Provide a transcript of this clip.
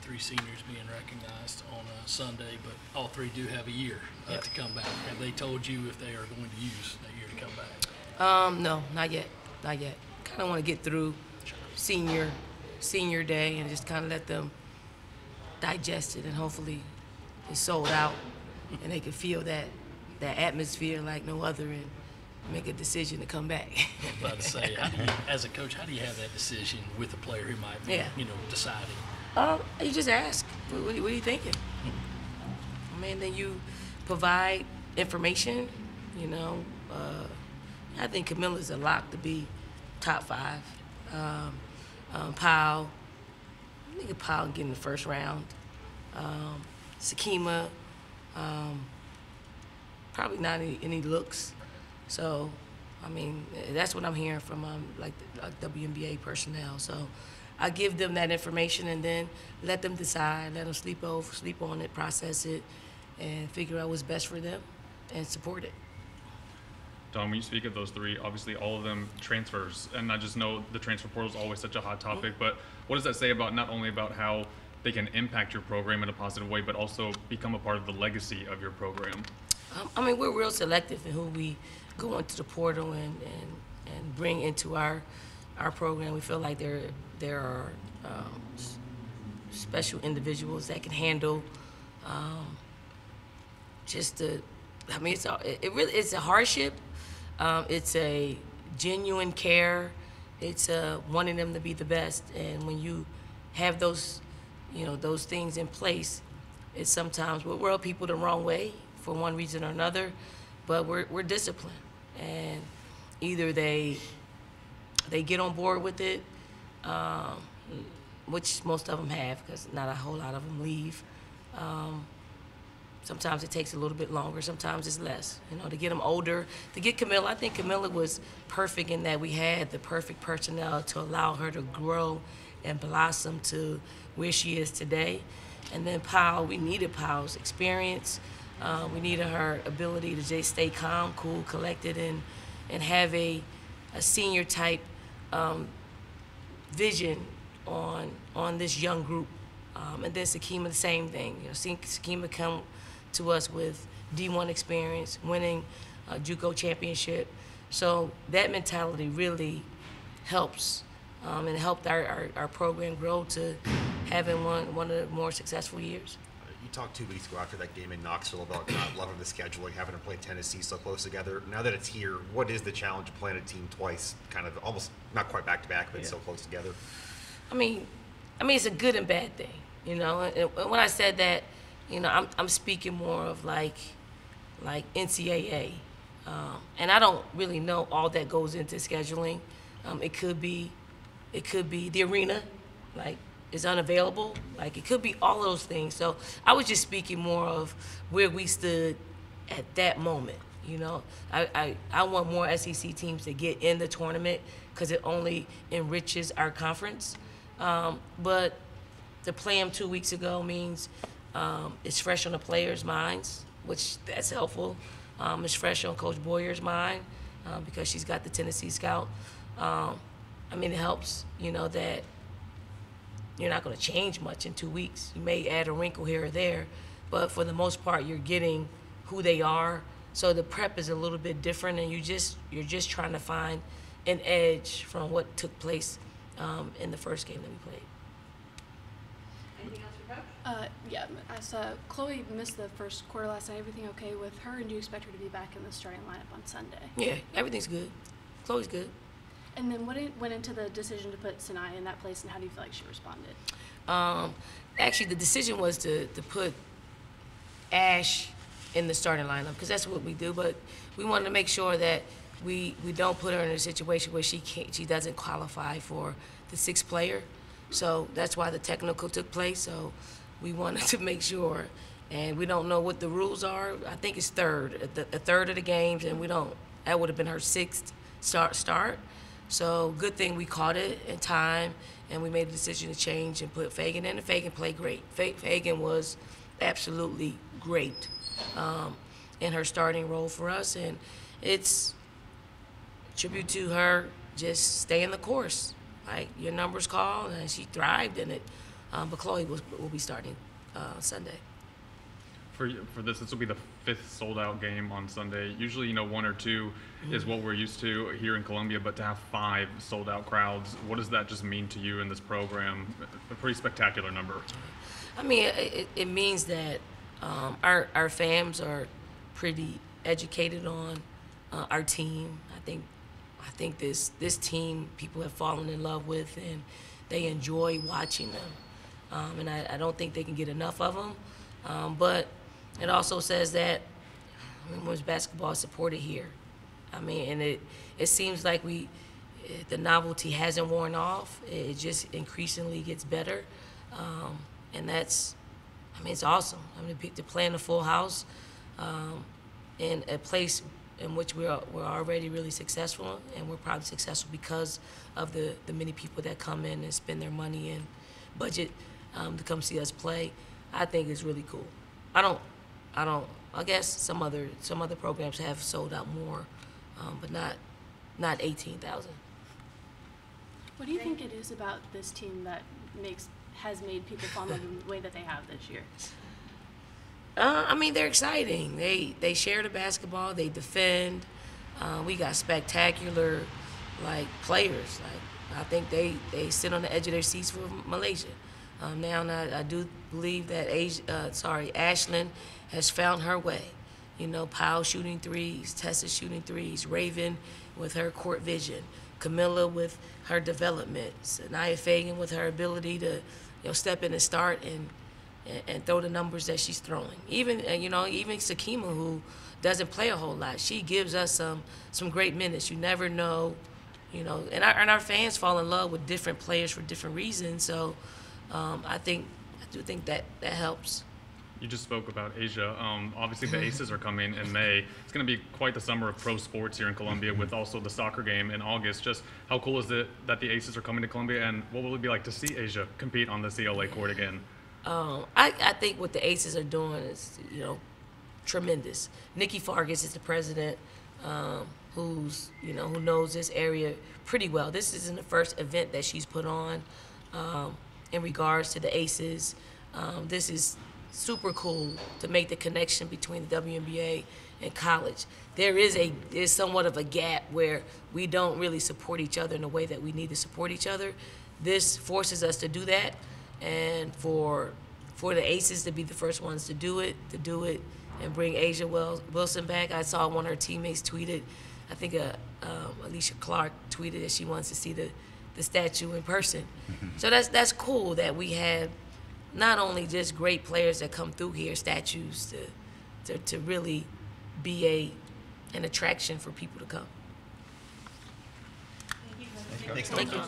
three seniors being recognized on a Sunday, but all three do have a year to come back. Have they told you if they are going to use that year to come back? No, not yet. Not yet. Kind of want to get through senior day and just kind of let them digest it, and hopefully it's sold out and they can feel that atmosphere like no other and make a decision to come back. I was about to say, as a coach, how do you have that decision with a player who might be, deciding? You just ask, what are you thinking? I mean, then you provide information, I think Camilla's a lock to be top 5. Powell, I think Powell can get in the first round. Sakima, probably not any looks. So, I mean, that's what I'm hearing from like WNBA personnel. So I give them that information and then let them decide, let them sleep on it, process it, and figure out what's best for them and support it. Don, when you speak of those three, obviously all of them transfers, and I just know the transfer portal is always such a hot topic, but what does that say about not only about how they can impact your program in a positive way, but also become a part of the legacy of your program? I mean, we're real selective in who we go into the portal and bring into our program. We feel like there are special individuals that can handle it's a hardship. It's a genuine care. It's wanting them to be the best. And when you have those things in place, it's sometimes we'll rub people the wrong way for one reason or another, but we're disciplined. And either they get on board with it, which most of them have, because not a whole lot of them leave. Sometimes it takes a little bit longer, sometimes it's less, to get them older. To get Camilla, I think Camilla was perfect in that we had the perfect personnel to allow her to grow and blossom to where she is today. And then Powell, we needed Powell's experience. We needed her ability to just stay calm, cool, collected, and have a senior type vision on this young group. And then Sakima, the same thing. Sakima come to us with D1 experience, winning a JUCO championship. So that mentality really helps and helped our program grow to having one of the more successful years. You talked 2 weeks ago after that game in Knoxville about not loving the scheduling, having to play Tennessee so close together. Now that it's here, what is the challenge of playing a team twice, kind of almost not quite back to back, but so close together? I mean, it's a good and bad thing, And when I said that, I'm speaking more of like NCAA, and I don't really know all that goes into scheduling. It could be the arena, like, is unavailable. Like, it could be all of those things. So I was just speaking more of where we stood at that moment. I want more SEC teams to get in the tournament because it only enriches our conference. But to play them 2 weeks ago means it's fresh on the players' minds, which that's helpful. It's fresh on Coach Boyer's mind because she's got the Tennessee scout. It helps, that you're not going to change much in 2 weeks. You may add a wrinkle here or there, but for the most part, you're getting who they are. So the prep is a little bit different, and you're just trying to find an edge from what took place in the first game that we played. Anything else for Coach? Yeah, I saw Chloe missed the first quarter last night. Everything okay with her, and do you expect her to be back in the starting lineup on Sunday? Yeah, everything's good. Chloe's good. And then what went into the decision to put Sinai in that place, and how do you feel like she responded? Actually, the decision was to put Ash in the starting lineup because that's what we do. But we wanted to make sure that we don't put her in a situation where she doesn't qualify for the sixth player. So that's why the technical took place. So we wanted to make sure, and we don't know what the rules are. I think it's a third of the games, and that would have been her sixth start. So good thing we caught it in time, and we made a decision to change and put Fagan in, and Fagan played great. Fagan was absolutely great in her starting role for us, and it's a tribute to her just staying the course. Like, your numbers call, and she thrived in it. But Chloe will be starting Sunday. For this will be the 5th sold-out game on Sunday. Usually, 1 or 2 is what we're used to here in Columbia, but to have 5 sold-out crowds, what does that just mean to you in this program? A pretty spectacular number. I mean, it means that our fans are pretty educated on our team. I think this team people have fallen in love with, and they enjoy watching them. And I don't think they can get enough of them. But it also says that women's basketball is supported here. I mean, and it seems like the novelty hasn't worn off. It just increasingly gets better. And it's awesome. I mean, to play in a full house in a place in which we're already really successful, and we're probably successful because of the many people that come in and spend their money and budget to come see us play. I think it's really cool. I guess some other programs have sold out more, but not 18,000. What do you think it is about this team that has made people fall in love with the way that they have this year? I mean, they're exciting. They share the basketball. They defend. We got spectacular, players. I think they sit on the edge of their seats for Malaysia. Now I do believe that Ashlyn has found her way. Powell shooting threes, Tessa shooting threes, Raven with her court vision, Camilla with her development, Sanaya Fagan with her ability to step in and start and throw the numbers that she's throwing. Even Sakima, who doesn't play a whole lot, she gives us some great minutes. You never know, and our fans fall in love with different players for different reasons. So I do think that helps. You just spoke about Asia. Obviously, the Aces are coming in May. It's going to be quite the summer of pro sports here in Columbia, with also the soccer game in August. Just how cool is it that the Aces are coming to Columbia, and what will it be like to see Asia compete on the CLA court again? I think what the Aces are doing is, tremendous. Nikki Fargas is the president, who knows this area pretty well. This isn't the first event that she's put on in regards to the Aces. This is super cool to make the connection between the WNBA and college. There's somewhat of a gap where we don't really support each other in the way that we need to support each other. This forces us to do that, and for the Aces to be the first ones to do it and bring Asia Wilson back. I saw one of her teammates tweeted, I think Alicia Clark tweeted that she wants to see the statue in person. So that's cool that we have not only just great players that come through here, statues to really be an attraction for people to come. Thanks. Thank you.